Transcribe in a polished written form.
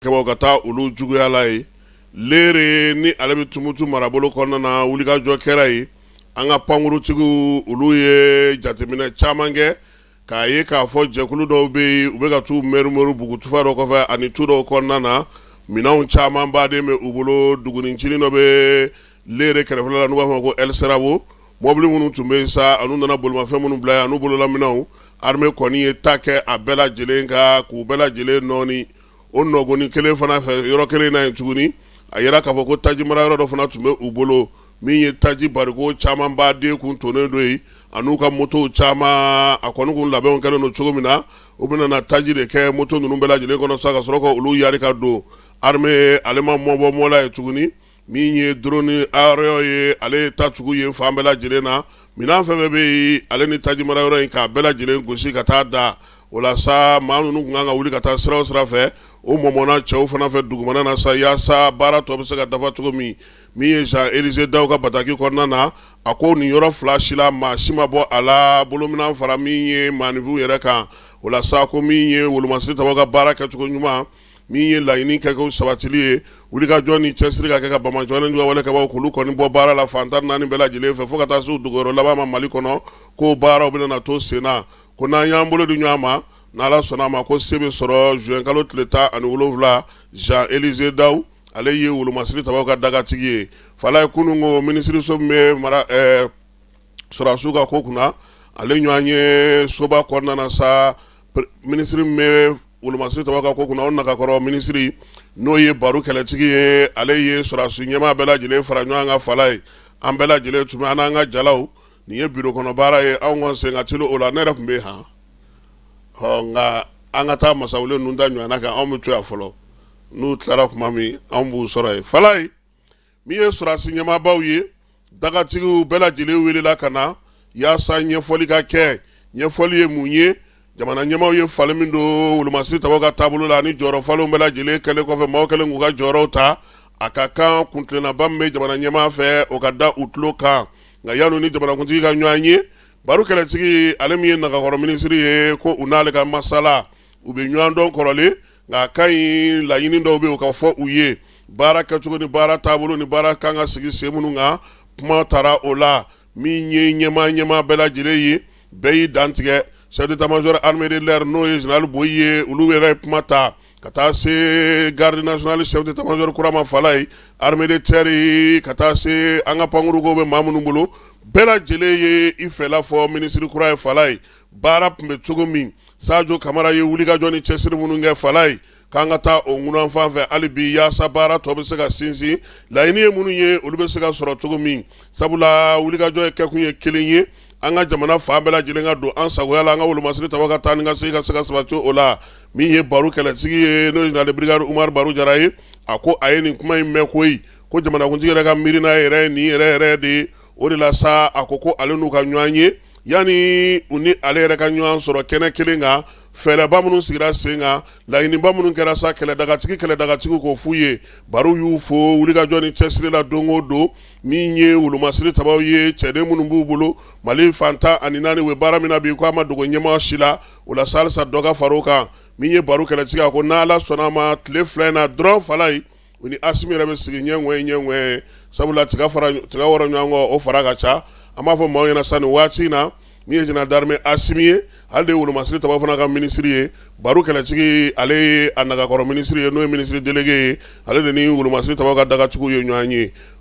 Kaba ka taa olu juguyala ye leere ni ale bɛ tumutu marabolo kɔnɔna na wulikajɔ kɛra ye an ka pankurutigiw olu ye jateminɛ caman kɛ k'a ye k'a fɔ jɛkulu dɔw bɛ yen u bɛ ka t'u mɛrimɛri bugutufa dɔ kɔfɛ ani tu dɔw kɔnɔna na minɛnw caman baden bɛ u bolo dugunicinin dɔ bɛ leere kɛrɛfɛla la n'u b'a fɔ ko El Sirabo mɔbili minnu tun bɛ yen sa anu nana bolimafɛn minnu bila yan n'u bolola minɛnw armée kɔni ye ta kɛ a bɛɛ lajɛlen kan k'u bɛɛ lajɛlen nɔɔni o nɔgɔni kelen fana fɛ yɔrɔ kelen na yen tuguni a yera k'a fɔ ko taji mara yɔrɔ dɔ fana tun bɛ u bolo min ye taji bariko caman baden kun tonnen do yen an'u ka moto caman a kɔni kun labɛnw kɛlen do cogo min na u bɛna na taji de kɛ moto ninnu bɛɛ lajɛlen kɔnɔ sa ka sɔrɔ ka olu yari ka don armée ale ma mɔbɔ mɔla ye tuguni min ye drone aérien ye ale ta tugu yen fan bɛɛ lajɛlen na minɛn fɛn fɛn bɛ yen ale ni taji mara yɔrɔ in k'a bɛɛ lajɛlen gosi ka taa da o la sa maa ninnu kun kan ka wuli ka taa sira o sira fɛ o mɔmɔna cɛw fana fɛ dugumana na sa yaasa baara tɔ bɛ se ka dafa cogo min ye Jean Elyse Daw ka bataki kɔnɔna na a ko nin yɔrɔ fila si la maa si ma bɔ a la bolominɛn fara min ye maanifinw yɛrɛ kan o la sa ko min ye wolomasiri tabaw ka baara kɛcogo ɲuman min ye laɲini kɛ ko sabatili ye wulikajɔ ni cɛsiri ka kɛ ka Bamajɔlen juguya wale kɛbaw k'olu kɔni bɔ baara la fantan naani bɛɛ lajɛlen fɛ fo ka taa se u duguyɔrɔ laban ma Mali kɔnɔ k'o baaraw bɛna to sen na ko n'an y'an bolo di ɲɔgɔn ma n'Ala sɔnna ma ko se bɛ sɔrɔ juin kalo tile 17 Jean Elyse Daw ale ye wolomasiri tabaw ka dagatigi ye fala ye kunun ko minisiriso min bɛ mara sɔrɔdasiw ka ko kunna ale ɲɔgɔn ye soba kɔnɔna na sa minisiri min bɛ wolomasiri tabaw ka ko kunna o nakakɔrɔ minisiri n'o ye baro kɛlɛtigi ye ale ye sɔrɔdasi ɲɛmaa bɛɛ lajɛlen fara ɲɔgɔn kan fala ye an bɛɛ lajɛlen tun bɛ an n'an ka jalaw nin ye biro kɔnɔ baara ye anw ka sen ka teli o la ne yɛrɛ tun bɛ yen nka an ka taa masawule ninnu da ɲɔgɔnna kan anw bɛ to yan fɔlɔ n'u tilara tuma min anw b'u sɔrɔ yen fala ye min ye sɔrɔdasi ɲɛmaabaw ye dagatigiw bɛɛ lajɛlen welela ka na yaasa ɲɛfɔli ka kɛ ɲɛfɔli ye mun ye jamana ɲɛmaaw ye fali min don wolomasiri tabaw ka taabolo la ani jɔyɔrɔ falenw bɛɛ lajɛlen kɛlen kɔfɛ maaw kɛlen k'u ka jɔyɔrɔw ta a ka kan kuntilennaba min bɛ jamana ɲɛmaa fɛ o ka da u tulo kan nka yanni ni jamanakuntigi ka ɲɔgɔn ye baro kɛlɛtigi ale min ye nakakɔrɔ minisiri ye ko u n'ale ka masala u bɛ ɲɔgɔn dɔn kɔrɔlen nka a ka ɲi laɲini dɔw bɛ yen u ka fɔ u ye baara kɛcogo ni baara taabolo ni baara kan ka sigi sen minnu kan kuma taara o la min ye ɲɛmaa bɛɛ lajɛlen ye bɛɛ y'i dantigɛ chef d'état-major armée de l'air n'o ye général Boyi ye olu yɛrɛ ye kuma ta ka taa se garde nationale chef d'état-major kura ma fala ye armée de terre ye ka taa se an ka pankuruko bɛ maa minnu bolo bɛɛ lajɛlen ye i fɛla fɔ minisiri kura ye fala ye baara tun bɛ cogo min Sajo Kamara ye wulikajɔ ni cɛsiri minnu kɛ fala ye k'an ka taa o ŋunan fan fɛ hali bi yaasa baara tɔ bɛ se ka sinsin laɲini ye minnu ye olu bɛ se ka sɔrɔ cogo min sabula wulikajɔ ye kɛkun ye kelen ye an ka jamana fan bɛɛ lajɛlen ka don an sagoya la an ka wolomasiri tabaw ka taa ni ka segin ka se ka sabati o la min ye baro kɛlɛtigi ye n'o ye général brigade Umaru Baro Jara ye a ko a ye nin kuma in mɛn koyi ko jamanakuntigi yɛrɛ ka miiri n'a yɛrɛ ye nin yɛrɛ de ye o de la sa a ko ale n'u ka ɲɔgɔn ye yanni u ni ale yɛrɛ ka ɲɔgɔn sɔrɔ kɛnɛ kelen kan fɛɛrɛba minnu sigira sen kan laɲiniba minnu kɛra sa kɛlɛdagatigiw k'o f'u ye baro y'u fo wulikajɔ ni cɛsiri la don o don min ye wolomasiri tabaw ye cɛden minnu b'u bolo Mali fantan ani naani u bɛ baara min na bi k'a ma dogo ɲɛmaa si la o la sa halisa dɔ ka far'o kan min ye baro kɛlɛtigi a ko n'Ala sɔnna ma tile fila in na dɔrɔn fala ye u ni Asimi yɛrɛ bɛ sigi ɲɛŋɔɲɛ sabula tiga wɔrɔ ɲɔgɔn kɔ o fara ka ca an b'a fɔ maaw ɲɛna sa nin waati in na min ye général d'armée Asimi ye ale de ye wolomasiri tabaw fana ka minisiri ye baro kɛlɛtigi ale ye a nakakɔrɔ minisiri ye n'o ye minisiri délégué ye ale de ni wolomasiri tabaw ka dagatigiw ye ɲɔgɔn ye